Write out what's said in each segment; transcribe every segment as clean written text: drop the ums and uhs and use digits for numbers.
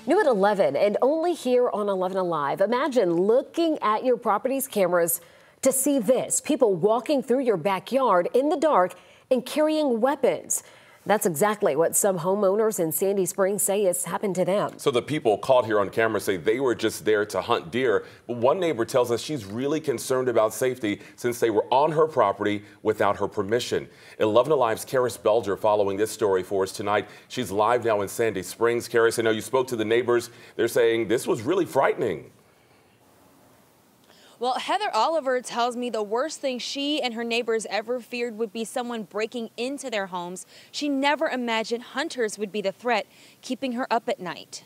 New at 11 and only here on 11 Alive. Imagine looking at your property's cameras to see this. People walking through your backyard in the dark and carrying weapons. That's exactly what some homeowners in Sandy Springs say has happened to them. So the people caught here on camera say they were just there to hunt deer. But one neighbor tells us she's really concerned about safety since they were on her property without her permission. 11 Alive's Karis Belger following this story for us tonight. She's live now in Sandy Springs. Karis, I know you spoke to the neighbors. They're saying this was really frightening. Well, Heather Oliver tells me the worst thing she and her neighbors ever feared would be someone breaking into their homes. She never imagined hunters would be the threat, keeping her up at night.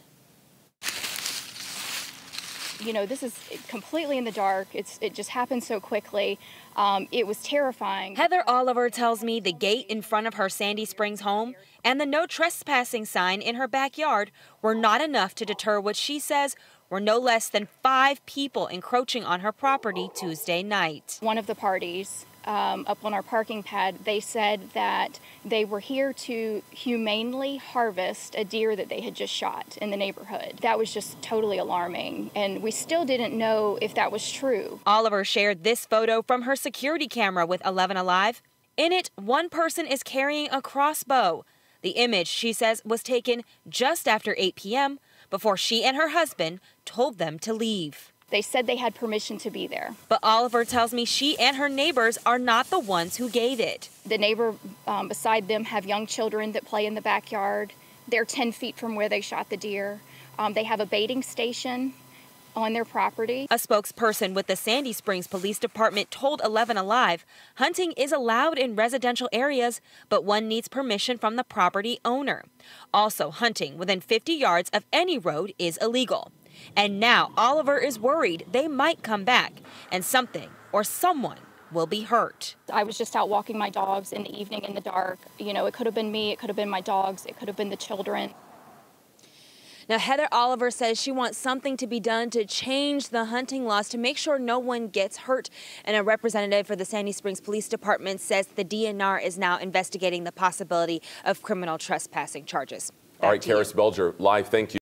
You know, this is completely in the dark. It just happened so quickly. It was terrifying. Heather Oliver tells me the gate in front of her Sandy Springs home and the no trespassing sign in her backyard were not enough to deter what she says were no less than 5 people encroaching on her property Tuesday night. One of the parties up on our parking pad, they said that they were here to humanely harvest a deer that they had just shot in the neighborhood. That was just totally alarming, and we still didn't know if that was true. Oliver shared this photo from her security camera with 11 Alive. In it, one person is carrying a crossbow. The image, she says, was taken just after 8 p.m. before she and her husband told them to leave. They said they had permission to be there. But Oliver tells me she and her neighbors are not the ones who gave it. The neighbor beside them have young children that play in the backyard. They're 10 feet from where they shot the deer. They have a baiting station on their property. A spokesperson with the Sandy Springs Police Department told 11 Alive hunting is allowed in residential areas, but one needs permission from the property owner. Also, hunting within 50 yards of any road is illegal. And now Oliver is worried they might come back and something or someone will be hurt. I was just out walking my dogs in the evening in the dark. You know, it could have been me, it could have been my dogs, it could have been the children. Now, Heather Oliver says she wants something to be done to change the hunting laws to make sure no one gets hurt. And a representative for the Sandy Springs Police Department says the DNR is now investigating the possibility of criminal trespassing charges. All right, Karis Belger, live. Thank you.